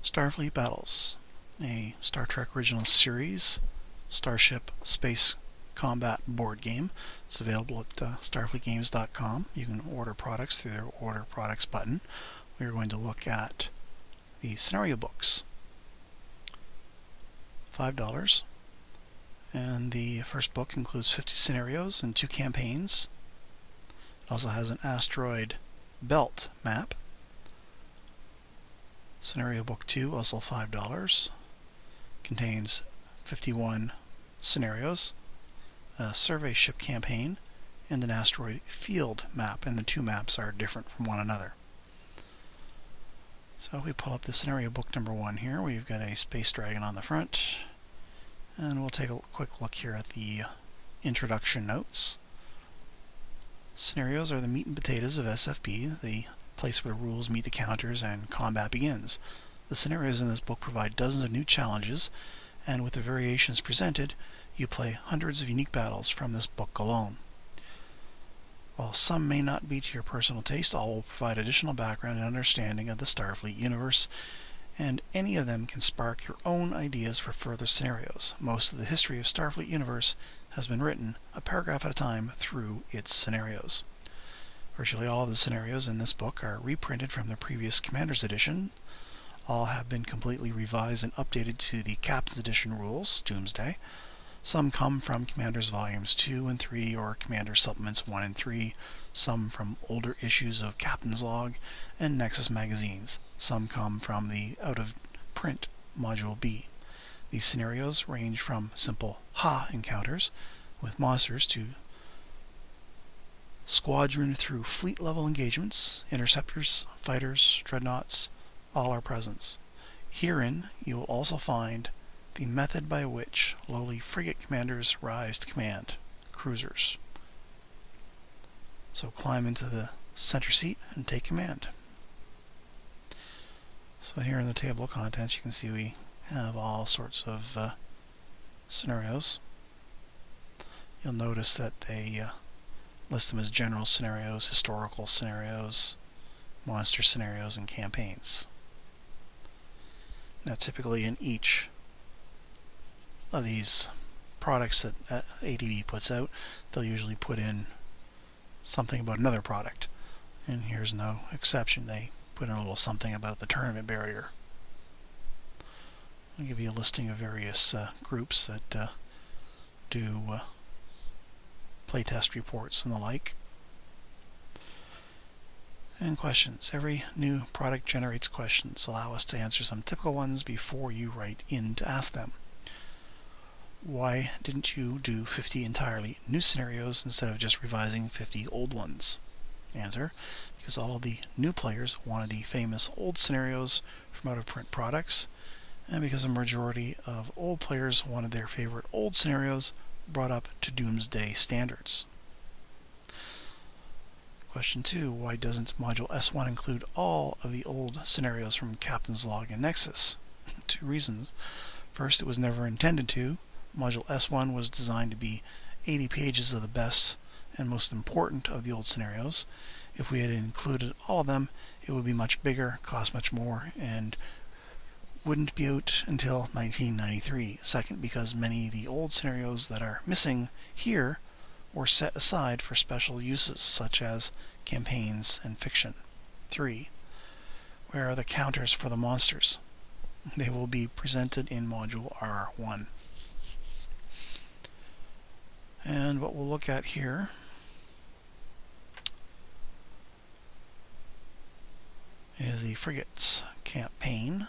Starfleet Battles, a Star Trek original series, Starship Space Combat board game. It's available at starfleetgames.com. You can order products through their Order Products button. We're going to look at the scenario books. $5. And the first book includes 50 scenarios and 2 campaigns. It also has an asteroid belt map. Scenario Book 2, also $5, contains 51 scenarios, a survey ship campaign, and an asteroid field map, and the 2 maps are different from one another. So we pull up the Scenario Book number 1 here. We've got a space dragon on the front, and we'll take a quick look here at the introduction notes. Scenarios are the meat and potatoes of SFB, the place where the rules meet the counters and combat begins. The scenarios in this book provide dozens of new challenges, and with the variations presented, you play hundreds of unique battles from this book alone. While some may not be to your personal taste, all will provide additional background and understanding of the Starfleet universe, and any of them can spark your own ideas for further scenarios. Most of the history of Starfleet universe has been written, a paragraph at a time, through its scenarios. Virtually all of the scenarios in this book are reprinted from the previous Commander's Edition. All have been completely revised and updated to the Captain's Edition rules, Doomsday. Some come from Commander's Volumes 2 and 3 or Commander's Supplements 1 and 3, some from older issues of Captain's Log and Nexus magazines. Some come from the out-of-print Module B. These scenarios range from simple Ha encounters with monsters to squadron through fleet-level engagements. Interceptors, fighters, dreadnoughts, all are present. Herein you will also find the method by which lowly frigate commanders rise to command, cruisers. So climb into the center seat and take command. So here in the table of contents you can see we have all sorts of scenarios. You'll notice that they list them as general scenarios, historical scenarios, monster scenarios, and campaigns. Now typically in each of these products that ADV puts out, they'll usually put in something about another product. And here's no exception. They put in a little something about the tournament barrier. I'll give you a listing of various groups that do playtest reports and the like. And questions. Every new product generates questions. Allow us to answer some typical ones before you write in to ask them. Why didn't you do 50 entirely new scenarios instead of just revising 50 old ones? Answer. Because all of the new players wanted the famous old scenarios from out-of-print products, and because a majority of old players wanted their favorite old scenarios brought up to Doomsday standards. Question 2. Why doesn't Module S1 include all of the old scenarios from Captain's Log and Nexus? 2 reasons. First, it was never intended to. Module S1 was designed to be 80 pages of the best and most important of the old scenarios. If we had included all of them, it would be much bigger, cost much more, and wouldn't be out until 1993. Second, because many of the old scenarios that are missing here were set aside for special uses, such as campaigns and fiction. 3. Where are the counters for the monsters? They will be presented in Module R1. And what we'll look at here is the Frigates campaign,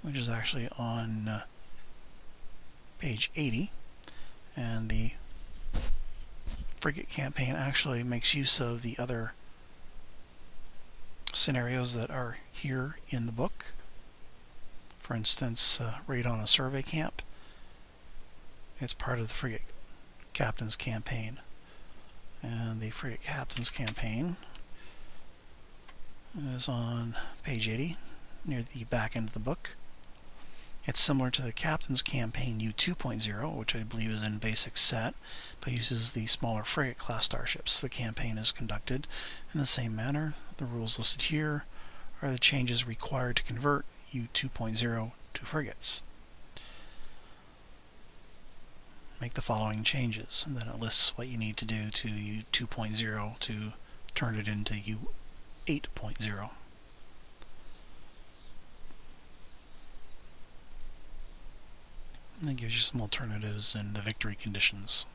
which is actually on page 80. And the Frigate campaign actually makes use of the other scenarios that are here in the book. For instance, Raid on a Survey Camp. It's part of the Frigate Captain's campaign. And the Frigate Captain's campaign is on page 80, near the back end of the book. It's similar to the Captain's Campaign U2.0, which I believe is in basic set, but uses the smaller frigate-class starships. The campaign is conducted in the same manner. The rules listed here are the changes required to convert U-2.0 to frigates. Make the following changes, and then it lists what you need to do to U-2.0 to turn it into U-8.0. And it gives you some alternatives in the victory conditions.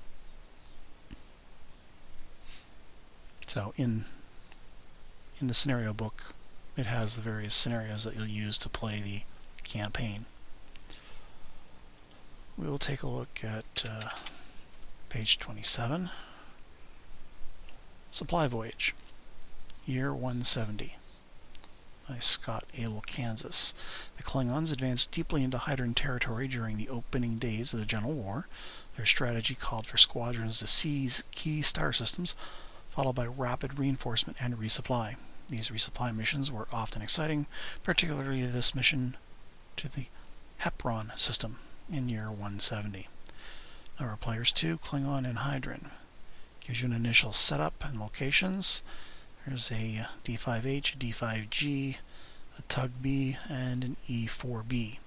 So in the scenario book, it has the various scenarios that you'll use to play the campaign. We will take a look at page 27. Supply Voyage, year 170. By Scott Abel, Kansas. The Klingons advanced deeply into Hydran territory during the opening days of the General War. Their strategy called for squadrons to seize key star systems, followed by rapid reinforcement and resupply. These resupply missions were often exciting, particularly this mission to the Hepron system in year 170. Number of players 2, Klingon and Hydran. Gives you an initial setup and locations. There's a D5H, a D5G, a Tug B, and an E4B.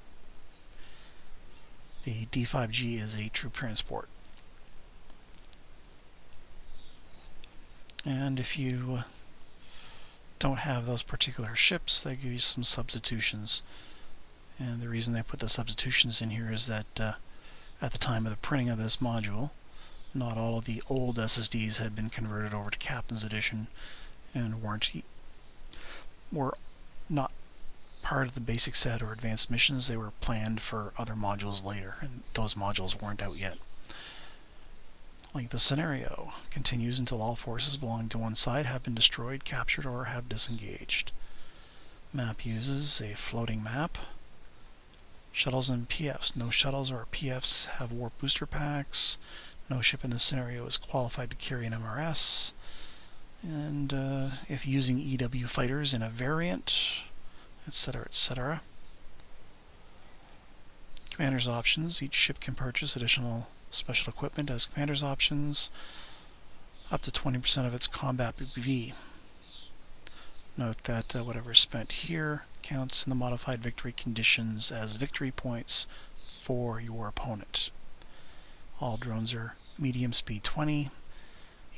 The D5G is a troop transport. And if you don't have those particular ships, they give you some substitutions. And the reason they put the substitutions in here is that at the time of the printing of this module, not all of the old SSDs had been converted over to Captain's Edition and were not part of the basic set or advanced missions. They were planned for other modules later, and those modules weren't out yet. Like the scenario continues until all forces belonging to one side have been destroyed, captured, or have disengaged. Map uses a floating map. Shuttles and PFs. No shuttles or PFs have warp booster packs. No ship in this scenario is qualified to carry an MRS. And if using EW fighters in a variant, etc., etc. Commander's options. Each ship can purchase additional special equipment as commander's options, up to 20% of its combat PV. Note that whatever is spent here counts in the modified victory conditions as victory points for your opponent. All drones are medium speed 20.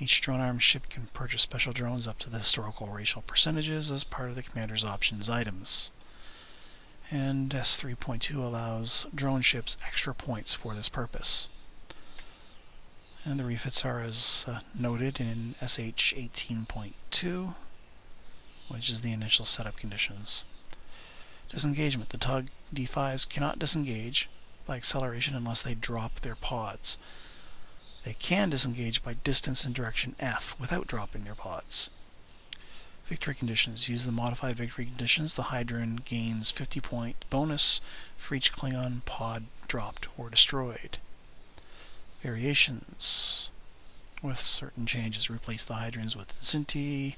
Each drone-armed ship can purchase special drones up to the historical racial percentages as part of the commander's options items. And S3.2 allows drone ships extra points for this purpose. And the refits are as noted in SH 18.2, which is the initial setup conditions. Disengagement. The Tug D5s cannot disengage by acceleration unless they drop their pods. They can disengage by distance and direction F without dropping their pods. Victory conditions. Use the modified victory conditions. The Hydran gains 50-point bonus for each Klingon pod dropped or destroyed. Variations with certain changes. Replace the Hydrans with Zinti.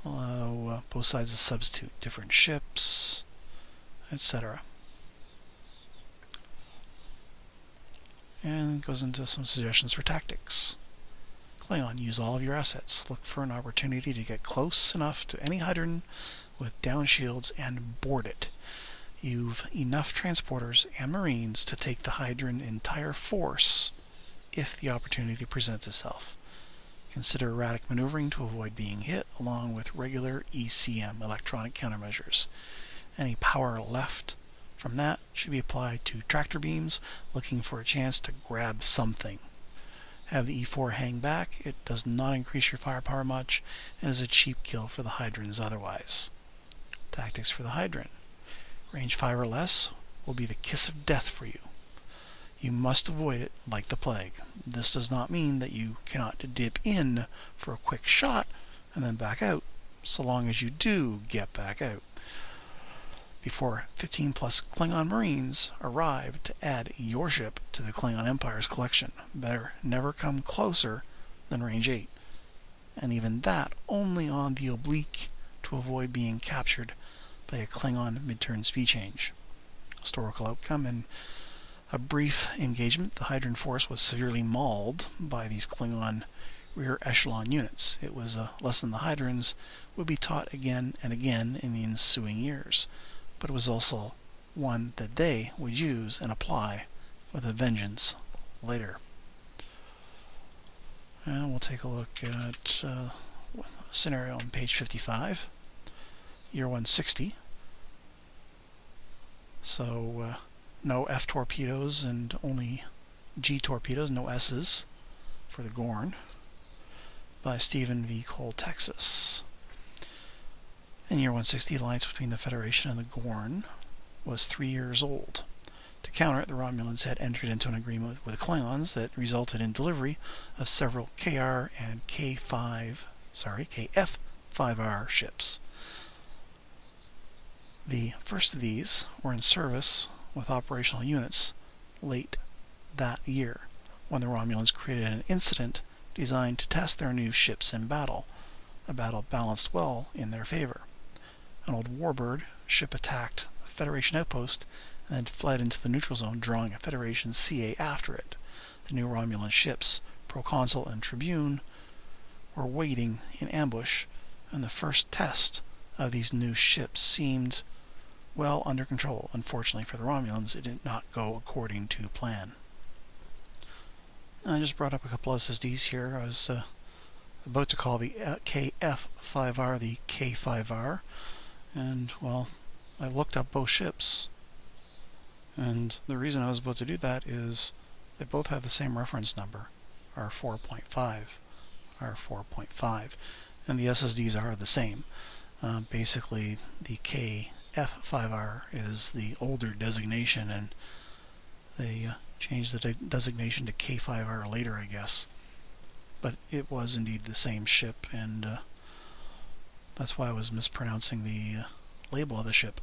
Allow both sides to substitute different ships, etc. And goes into some suggestions for tactics. Klingon, use all of your assets. Look for an opportunity to get close enough to any Hydran with down shields and board it. You've enough transporters and marines to take the Hydran entire force if the opportunity presents itself. Consider erratic maneuvering to avoid being hit, along with regular ECM, electronic countermeasures. Any power left from that should be applied to tractor beams, looking for a chance to grab something. Have the E4 hang back. It does not increase your firepower much, and is a cheap kill for the Hydrans otherwise. Tactics for the Hydran. Range 5 or less will be the kiss of death for you. You must avoid it like the plague. This does not mean that you cannot dip in for a quick shot and then back out, so long as you do get back out before 15 plus Klingon Marines arrive to add your ship to the Klingon Empire's collection. Better never come closer than range 8, and even that only on the oblique to avoid being captured by a Klingon mid-turn speed change. Historical outcome: in a brief engagement, the Hydran force was severely mauled by these Klingon rear echelon units. It was a lesson the Hydrans would be taught again and again in the ensuing years, but it was also one that they would use and apply with a vengeance later. And we'll take a look at a scenario on page 55, year 160. So no F torpedoes and only G torpedoes, no S's for the Gorn, by Stephen V. Cole, Texas. In year 160, the alliance between the Federation and the Gorn was 3 years old. To counter it, the Romulans had entered into an agreement with the Klingons that resulted in delivery of several KR and KF-5R ships. The first of these were in service with operational units late that year, when the Romulans created an incident designed to test their new ships in battle. A battle balanced well in their favor. An old warbird ship attacked a Federation outpost and then fled into the neutral zone, drawing a Federation CA after it. The new Romulan ships, Proconsul and Tribune, were waiting in ambush, and the first test of these new ships seemed well under control. Unfortunately for the Romulans, it did not go according to plan. I just brought up a couple of SSDs here. I was about to call the KF-5R the K5R, and, well, I looked up both ships, and the reason I was about to do that is they both have the same reference number, R4.5, and the SSDs are the same. Basically, the KF-5R is the older designation, and they changed the designation to K5R later, I guess. But it was indeed the same ship, and that's why I was mispronouncing the label of the ship.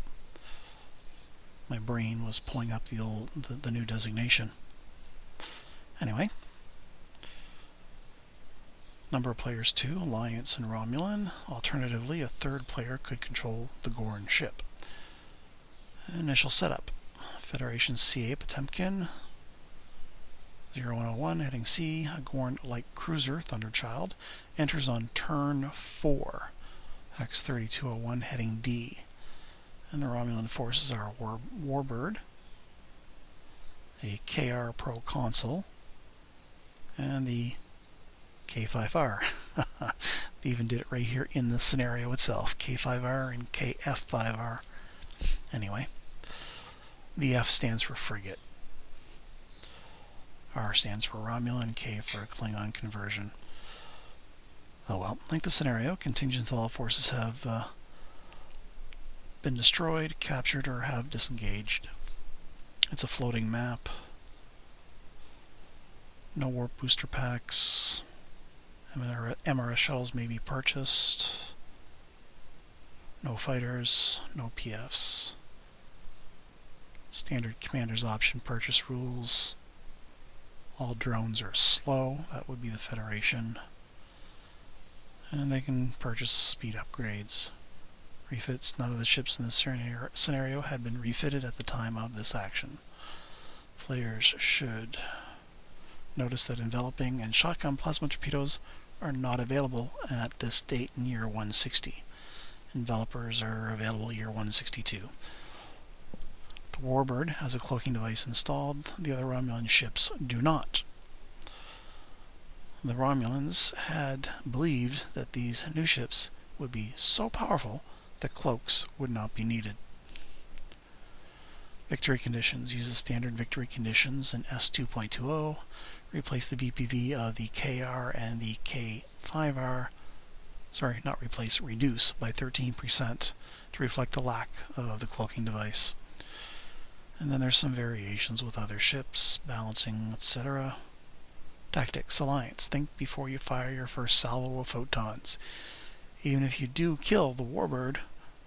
My brain was pulling up the new designation. Anyway, number of players 2, Alliance and Romulan. Alternatively, a third player could control the Gorn ship. Initial setup: Federation CA Potemkin 0101 heading C, a Gorn light cruiser Thunderchild enters on turn 4, X3201 heading D. And the Romulan forces are a warbird, a KR Proconsul, and the K5R. They even did it right here in the scenario itself, K5R and KF5R. Anyway, the F stands for frigate. R stands for Romulan, K for Klingon conversion. Oh well, like the scenario, contingents of all forces have been destroyed, captured, or have disengaged. It's a floating map. No warp booster packs. MRS shuttles may be purchased. No fighters, no PFs. Standard commander's option purchase rules. All drones are slow, that would be the Federation. And they can purchase speed upgrades. Refits: none of the ships in this scenario had been refitted at the time of this action. Players should notice that enveloping and shotgun plasma torpedoes are not available at this date in year 160. Envelopers are available year 162. The warbird has a cloaking device installed. The other Romulan ships do not. The Romulans had believed that these new ships would be so powerful that cloaks would not be needed. Victory conditions: use the standard victory conditions in S2.20. Replace the BPV of the KR and the K5R. Sorry, not replace, reduce by 13% to reflect the lack of the cloaking device. And then there's some variations with other ships, balancing, etc. Tactics: Alliance. Think before you fire your first salvo of photons. Even if you do kill the warbird,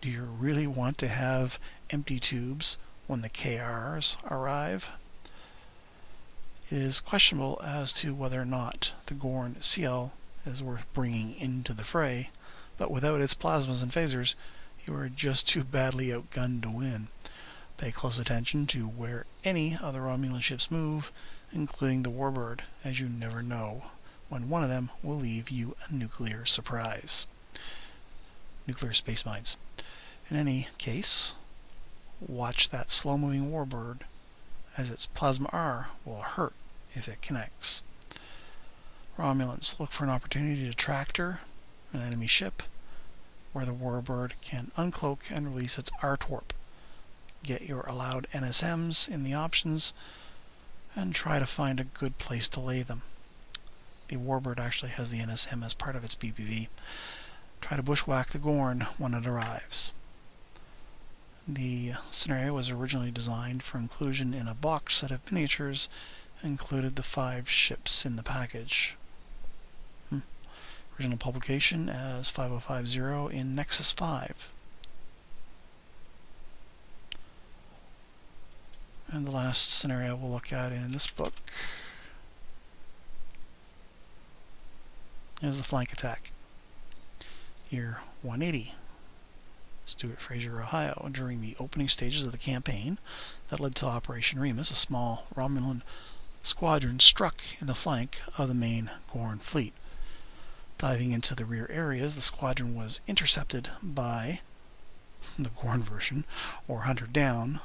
do you really want to have empty tubes when the KRs arrive? It is questionable as to whether or not the Gorn CL is worth bringing into the fray, but without its plasmas and phasers, you are just too badly outgunned to win. Pay close attention to where any other Romulan ships move, including the warbird, as you never know when one of them will leave you a nuclear surprise. Nuclear space mines. In any case, watch that slow-moving warbird, as its plasma R will hurt if it connects. Romulans, look for an opportunity to tractor an enemy ship where the warbird can uncloak and release its R-torp. Get your allowed NSMs in the options and try to find a good place to lay them. The warbird actually has the NSM as part of its BPV. Try to bushwhack the Gorn when it arrives. The scenario was originally designed for inclusion in a box set of miniatures and included the 5 ships in the package. Original publication as 5050 in Nexus 5. And the last scenario we'll look at in this book is the flank attack. Year 180. Stuart Fraser, Ohio. During the opening stages of the campaign that led to Operation Remus, a small Romulan squadron struck in the flank of the main Gorn fleet. Diving into the rear areas, the squadron was intercepted by the Gorn version, or hunted down,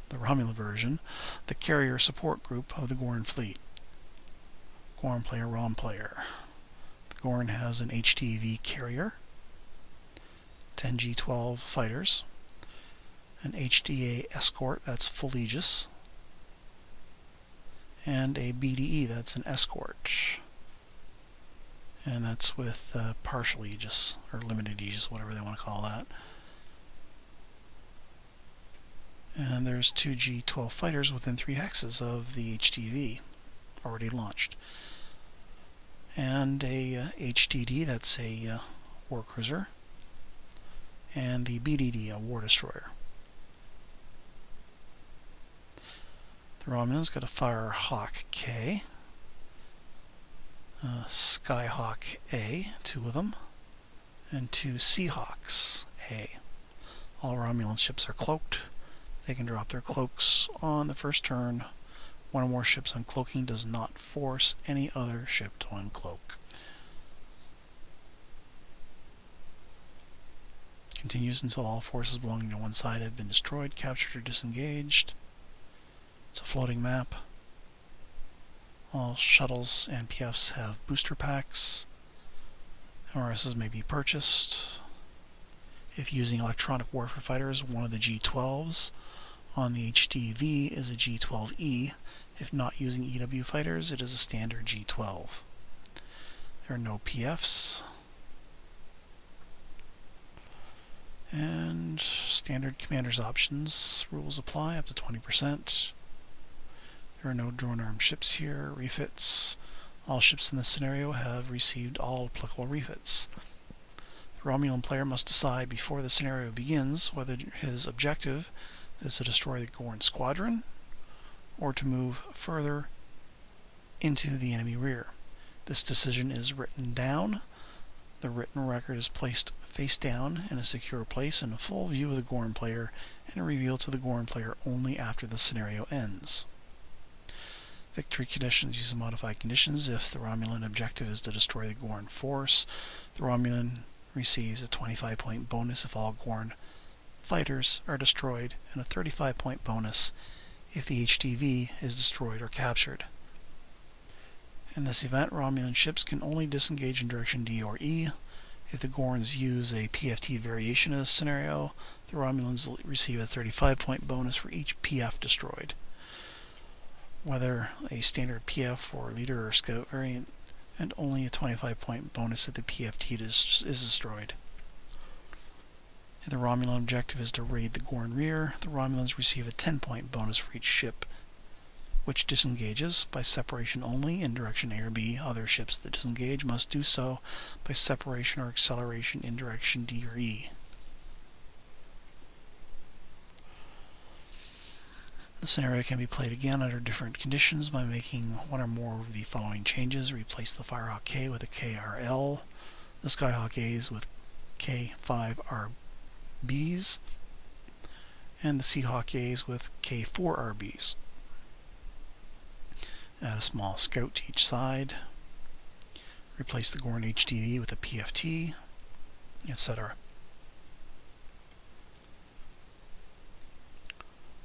the Romulan version, the carrier support group of the Gorn fleet. Gorn player, Rom player. The Gorn has an HTV carrier, 10 G12 fighters, an HDA escort, that's full Aegis, and a BDE, that's an escort. And that's with partial Aegis, or limited Aegis, whatever they want to call that. And there's 2 G12 fighters within 3 hexes of the HTV, already launched. And a HDD, that's a war cruiser. And the BDD, a war destroyer. The Romulans got a Firehawk K, Skyhawk A, 2 of them, and 2 Seahawks A. All Romulan ships are cloaked. They can drop their cloaks on the first turn. One or more ships uncloaking does not force any other ship to uncloak. Continues until all forces belonging to one side have been destroyed, captured, or disengaged. It's a floating map. All shuttles and PFs have booster packs. MRSs may be purchased. If using electronic warfare fighters, one of the G12s on the HDV is a G12E. If not using EW fighters, it is a standard G12. There are no PFs. And standard commander's options. Rules apply up to 20%. There are no drone-armed ships here. Refits. All ships in this scenario have received all applicable refits. The Romulan player must decide before the scenario begins whether his objective is to destroy the Gorn squadron or to move further into the enemy rear. This decision is written down. The written record is placed face down in a secure place in full view of the Gorn player and revealed to the Gorn player only after the scenario ends. Victory conditions use the modified conditions. If the Romulan objective is to destroy the Gorn force, the Romulan receives a 25-point bonus if all Gorn fighters are destroyed, and a 35-point bonus if the HTV is destroyed or captured. In this event, Romulan ships can only disengage in direction D or E. If the Gorns use a PFT variation of this scenario, the Romulans receive a 35-point bonus for each PF destroyed. Whether a standard PF or leader or scout variant, and only a 25-point bonus if the PFT is destroyed. If the Romulan objective is to raid the Gorn rear, the Romulans receive a 10-point bonus for each ship, which disengages by separation only in direction A or B. Other ships that disengage must do so by separation or acceleration in direction D or E. The scenario can be played again under different conditions by making one or more of the following changes. Replace the Firehawk K with a KRL, the Skyhawk A's with K5RBs, and the Seahawk A's with K4RBs. Add a small scout to each side. Replace the Gorn HDV with a PFT, etc.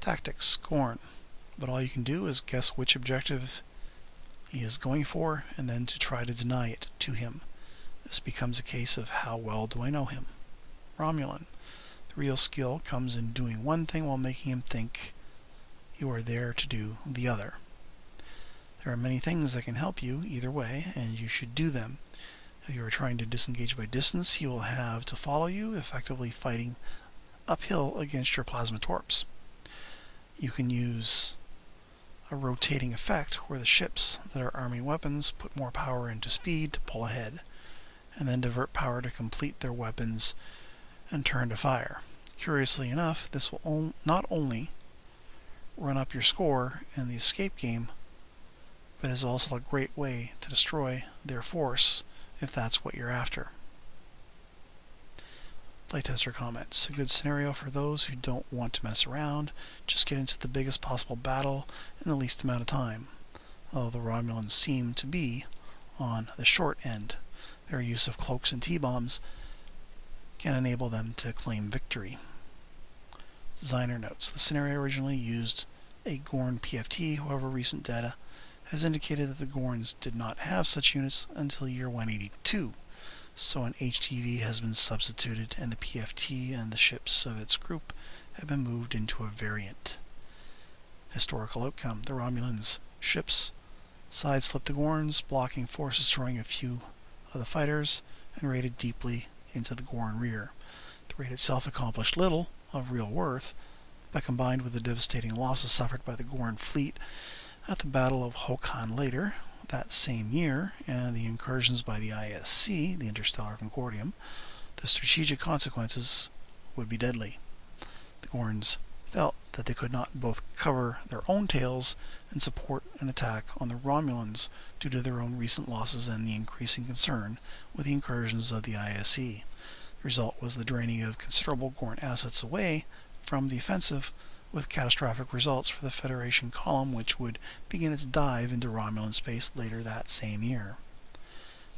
Tactics, Gorn. But all you can do is guess which objective he is going for, and then to try to deny it to him. This becomes a case of how well do I know him. Romulan. The real skill comes in doing one thing while making him think you are there to do the other. There are many things that can help you either way, and you should do them. If you are trying to disengage by distance, he will have to follow you, effectively fighting uphill against your plasma torps. You can use a rotating effect where the ships that are arming weapons put more power into speed to pull ahead, and then divert power to complete their weapons and turn to fire. Curiously enough, this will not only run up your score in the escape game, but is also a great way to destroy their force if that's what you're after. Playtester comments. A good scenario for those who don't want to mess around. Just get into the biggest possible battle in the least amount of time. Although the Romulans seem to be on the short end. Their use of cloaks and T-bombs can enable them to claim victory. Designer notes. The scenario originally used a Gorn PFT, however recent data has indicated that the Gorns did not have such units until year 182. So an HTV has been substituted, and the PFT and the ships of its group have been moved into a variant. Historical outcome. The Romulans' ships sideslipped the Gorns, blocking force, destroying a few of the fighters, and raided deeply into the Gorn rear. The raid itself accomplished little of real worth, but combined with the devastating losses suffered by the Gorn fleet at the Battle of Hokan later that same year, and the incursions by the ISC, the Interstellar Concordium, the strategic consequences would be deadly. The Gorns felt that they could not both cover their own tails and support an attack on the Romulans due to their own recent losses and the increasing concern with the incursions of the ISC. The result was the draining of considerable Gorn assets away from the offensive, with catastrophic results for the Federation column, which would begin its dive into Romulan space later that same year.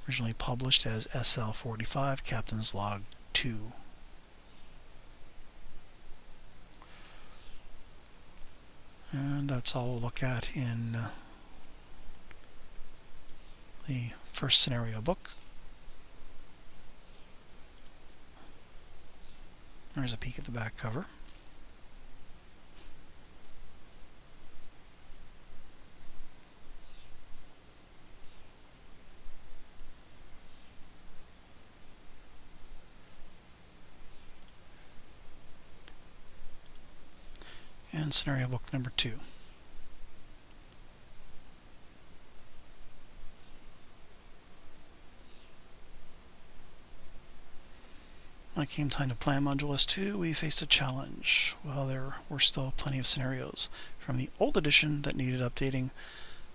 Originally published as SL45, Captain's Log 2. And that's all we'll look at in the first scenario book. There's a peek at the back cover. And scenario book number 2. When it came time to plan Module S2, we faced a challenge. Well, there were still plenty of scenarios. From the old edition that needed updating,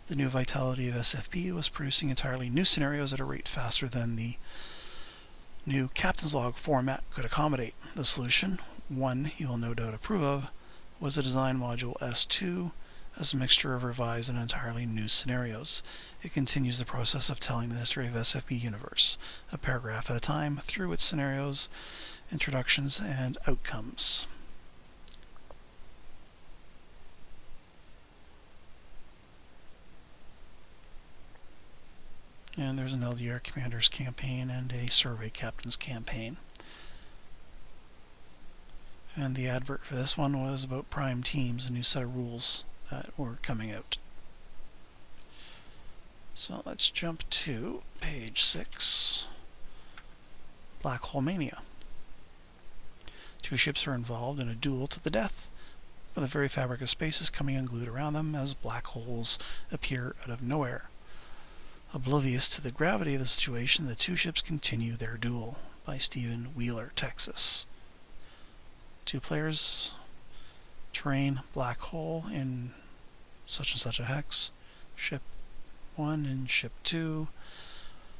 the new vitality of SFP was producing entirely new scenarios at a rate faster than the new Captain's Log format could accommodate. The solution, one you will no doubt approve of, was the design module S2 as a mixture of revised and entirely new scenarios. It continues the process of telling the history of SFP universe, a paragraph at a time, through its scenarios, introductions, and outcomes. And there's an LDR Commander's campaign and a Survey Captain's campaign. And the advert for this one was about Prime Teams, a new set of rules that were coming out. So let's jump to page 6. Black Hole Mania. 2 ships are involved in a duel to the death, with the very fabric of space is coming unglued around them as black holes appear out of nowhere. Oblivious to the gravity of the situation, the 2 ships continue their duel. By Stephen Wheeler, Texas. 2 players, terrain, black hole in such and such a hex, ship 1 and ship 2.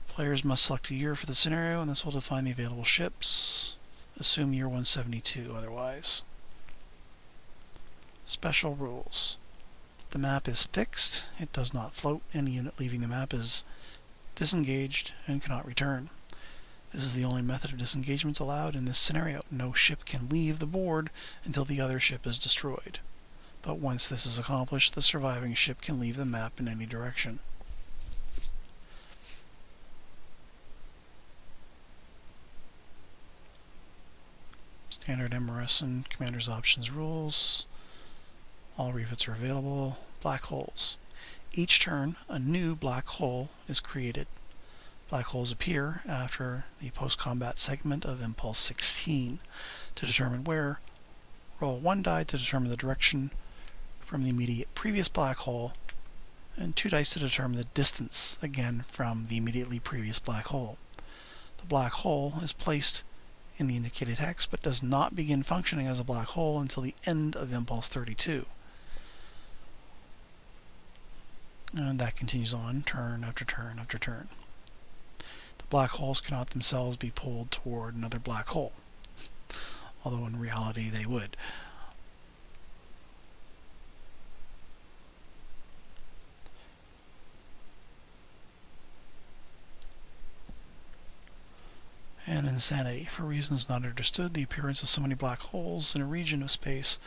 Players must select a year for the scenario, and this will define the available ships. Assume year 172 otherwise. Special rules. The map is fixed, it does not float. Any unit leaving the map is disengaged and cannot return. This is the only method of disengagement allowed in this scenario. No ship can leave the board until the other ship is destroyed. but once this is accomplished, the surviving ship can leave the map in any direction. Standard MRS and Commander's Options rules. All refits are available. Black holes. Each turn, a new black hole is created. Black holes appear after the post-combat segment of Impulse 16. To determine where, roll 1 die to determine the direction from the immediate previous black hole, and 2 dice to determine the distance, again, from the immediately previous black hole. The black hole is placed in the indicated hex, but does not begin functioning as a black hole until the end of Impulse 32. And that continues on, turn after turn after turn. The black holes cannot themselves be pulled toward another black hole, although in reality they would. And insanity. For reasons not understood, the appearance of so many black holes in a region of space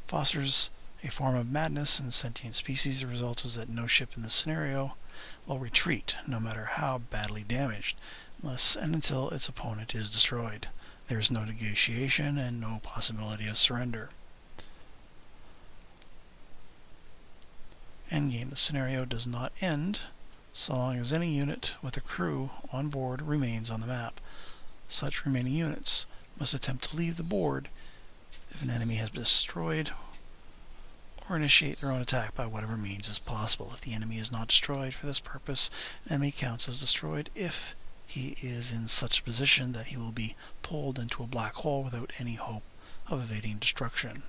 fosters a form of madness in sentient species. The result is that no ship in this scenario will retreat, no matter how badly damaged, unless and until its opponent is destroyed. There is no negotiation and no possibility of surrender. Endgame. The scenario does not end so long as any unit with a crew on board remains on the map. Such remaining units must attempt to leave the board if an enemy has been destroyed, or initiate their own attack by whatever means is possible. If the enemy is not destroyed for this purpose, an enemy counts as destroyed if he is in such a position that he will be pulled into a black hole without any hope of evading destruction.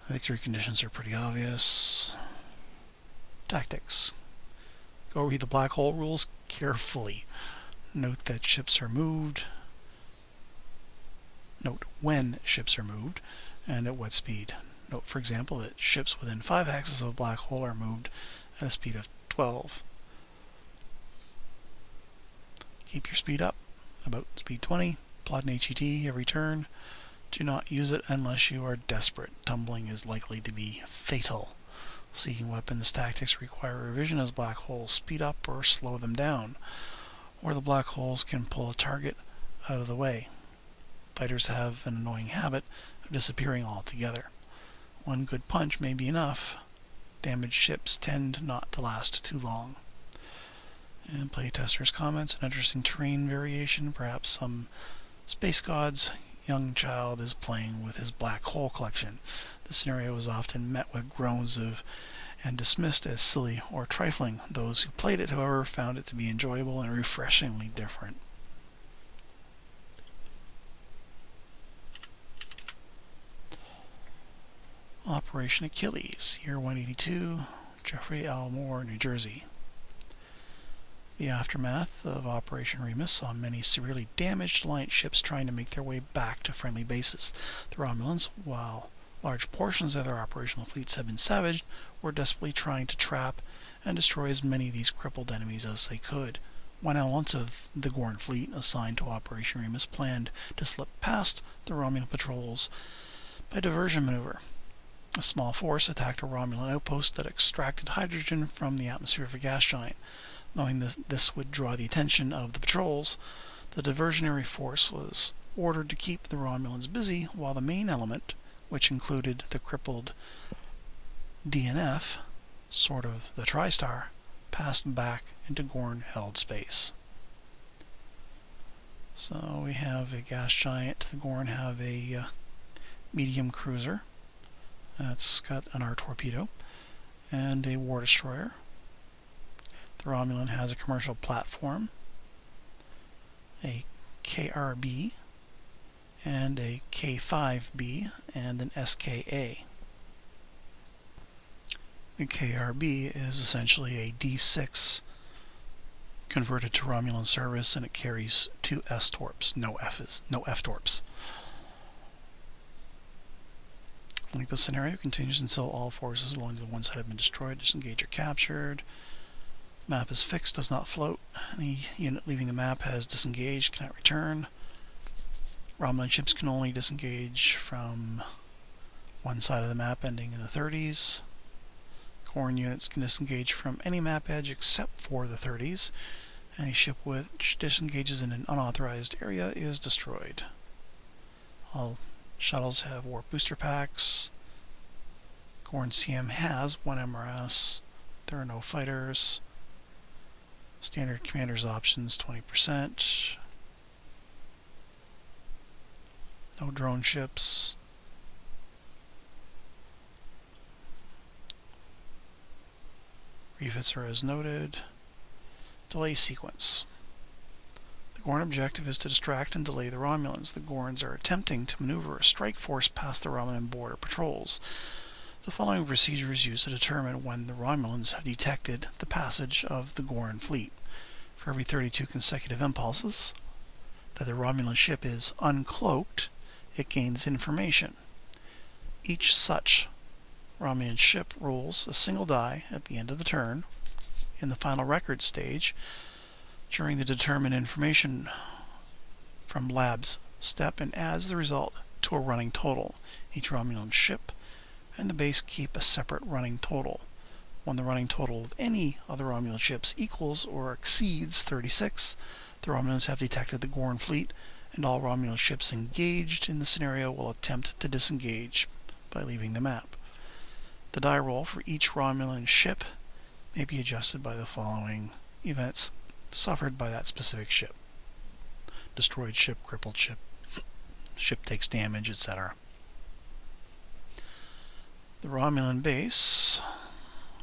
Victory conditions are pretty obvious. Tactics. Go read the black hole rules carefully. Note that ships are moved. Note when ships are moved and at what speed. Note, for example, that ships within 5 hexes of a black hole are moved at a speed of 12. Keep your speed up, about speed 20. Plot an HET every turn. Do not use it unless you are desperate. Tumbling is likely to be fatal. Seeking weapons tactics require revision as black holes speed up or slow them down, or the black holes can pull a target out of the way. Fighters have an annoying habit of disappearing altogether. One good punch may be enough. Damaged ships tend not to last too long. And playtesters' comments: an interesting terrain variation, perhaps some space god's young child is playing with his black hole collection. The scenario is often met with groans of and dismissed as silly or trifling. Those who played it, however, found it to be enjoyable and refreshingly different. Operation Achilles, year 182, Jeffrey L. Moore, New Jersey. The aftermath of Operation Remus saw many severely damaged Alliance ships trying to make their way back to friendly bases. The Romulans, while large portions of their operational fleets had been savaged, were desperately trying to trap and destroy as many of these crippled enemies as they could. One element of the Gorn fleet assigned to Operation Remus planned to slip past the Romulan patrols by diversion maneuver. A small force attacked a Romulan outpost that extracted hydrogen from the atmosphere of a gas giant. Knowing this would draw the attention of the patrols, the diversionary force was ordered to keep the Romulans busy while the main element, which included the crippled DNF, sort of the TriStar, passed back into Gorn-held space. So we have a gas giant. The Gorn have a medium cruiser that's got an R torpedo and a war destroyer. The Romulan has a commercial platform, a KRB, and a K5B, and an SKA. The KRB is essentially a D6 converted to Romulan service, and it carries 2 S-torps, no F-torps. Like the scenario continues until all forces belonging to the one side have been destroyed, disengaged, or captured. Map is fixed, does not float. Any unit leaving the map has disengaged, cannot return. Romulan ships can only disengage from one side of the map ending in the 30s. Gorn units can disengage from any map edge except for the 30s. Any ship which disengages in an unauthorized area is destroyed. All shuttles have warp booster packs. Gorn CM has 1 MRS. There are no fighters. Standard commander's options 20%. No drone ships. Refits are as noted. Delay sequence. The Gorn objective is to distract and delay the Romulans. The Gorns are attempting to maneuver a strike force past the Romulan border patrols. The following procedure is used to determine when the Romulans have detected the passage of the Gorn fleet. For every 32 consecutive impulses that the Romulan ship is uncloaked, it gains information. Each such Romulan ship rolls a single die at the end of the turn. In the final record stage, during the determine information from lab's step, and adds the result to a running total. Each Romulan ship and the base keep a separate running total. When the running total of any other Romulan ships equals or exceeds 36, the Romulans have detected the Gorn fleet, and all Romulan ships engaged in the scenario will attempt to disengage by leaving the map. The die roll for each Romulan ship may be adjusted by the following events suffered by that specific ship. Destroyed ship, crippled ship, ship takes damage, etc. The Romulan base.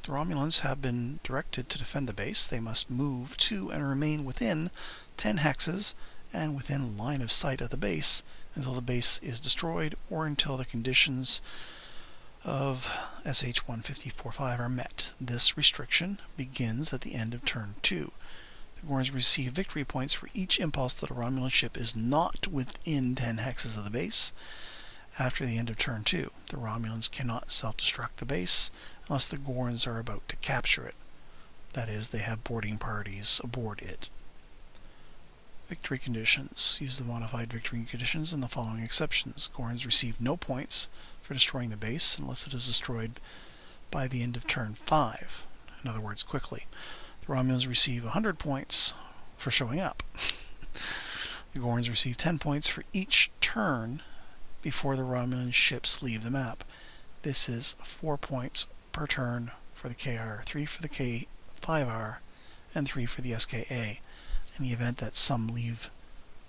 The Romulans have been directed to defend the base. They must move to and remain within 10 hexes and within line of sight of the base until the base is destroyed or until the conditions of SH-150-45 are met. This restriction begins at the end of turn 2. The Gorns receive victory points for each impulse that a Romulan ship is not within 10 hexes of the base. After the end of turn 2, the Romulans cannot self-destruct the base unless the Gorns are about to capture it. That is, they have boarding parties aboard it. Victory conditions. Use the modified victory conditions in the following exceptions. Gorns receive no points for destroying the base unless it is destroyed by the end of turn 5. In other words, quickly. The Romulans receive 100 points for showing up. The Gorns receive 10 points for each turn before the Romulan ships leave the map. This is 4 points per turn for the KR, 3 for the K5R, and 3 for the SKA, in the event that some leave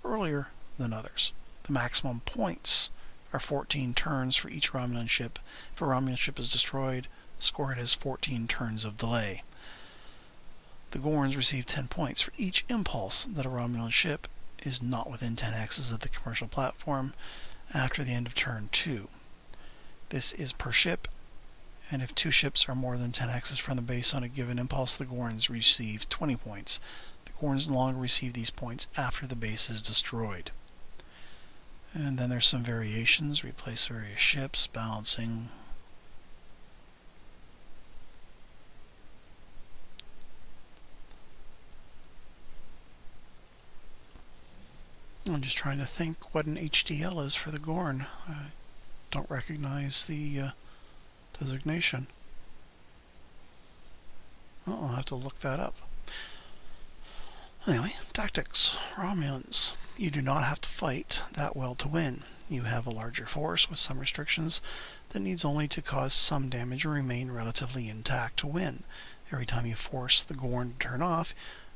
earlier than others. The maximum points are 14 turns for each Romulan ship. If a Romulan ship is destroyed, score it as 14 turns of delay. The Gorns receive 10 points for each impulse that a Romulan ship is not within 10 hexes of the commercial platform after the end of turn 2. This is per ship, and if 2 ships are more than 10 hexes from the base on a given impulse, the Gorns receive 20 points. The Gorns no longer receive these points after the base is destroyed. And then there's some variations. Replace various ships, balancing. I'm just trying to think what an HDL is for the Gorn. I don't recognize the designation. Well, I'll have to look that up. Anyway, tactics. Romulans. You do not have to fight that well to win. You have a larger force with some restrictions that needs only to cause some damage and remain relatively intact to win. Every time you force the Gorn to turn off,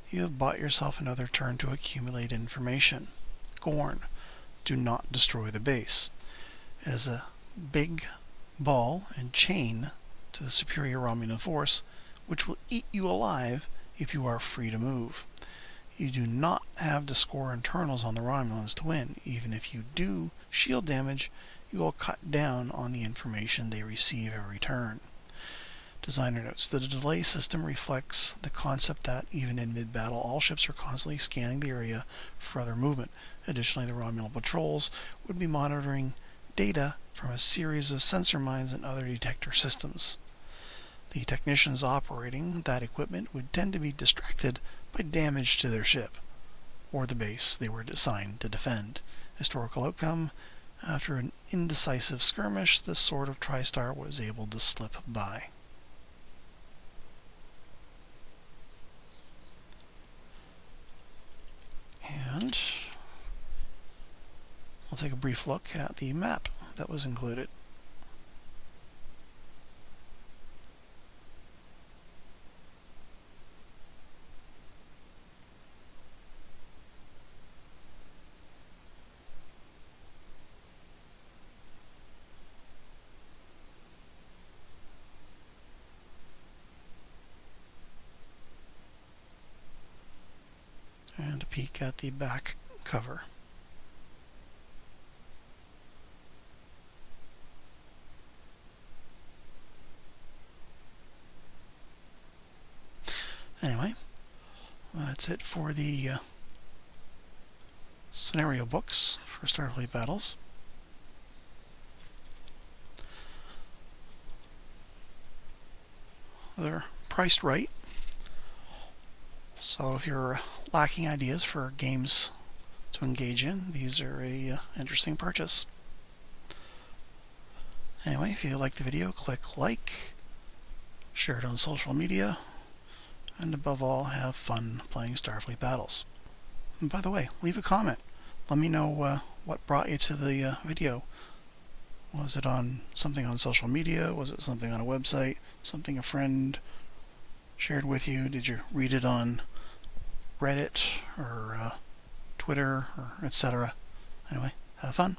you have bought yourself another turn to accumulate information. Gorn. Do not destroy the base. It is a big ball and chain to the superior Romulan force, which will eat you alive if you are free to move. You do not have to score internals on the Romulans to win. Even if you do shield damage, you will cut down on the information they receive every turn. Designer notes. The delay system reflects the concept that, even in mid-battle, all ships are constantly scanning the area for other movement. Additionally, the Romulan patrols would be monitoring data from a series of sensor mines and other detector systems. The technicians operating that equipment would tend to be distracted by damage to their ship or the base they were assigned to defend. Historical outcome: After an indecisive skirmish, the Sword of TriStar was able to slip by. And we'll take a brief look at the map that was included. And a peek at the back cover. Anyway, that's it for the scenario books for Starfleet battles. They're priced right, so if you're lacking ideas for games to engage in, these are a interesting purchase. Anyway, if you like the video, click like, share it on social media, and above all, have fun playing Starfleet battles. And by the way, leave a comment. Let me know what brought you to the video. Was it on something on social media? Was it something on a website? Something a friend shared with you? Did you read it on Reddit or Twitter or etc.? Anyway, have fun.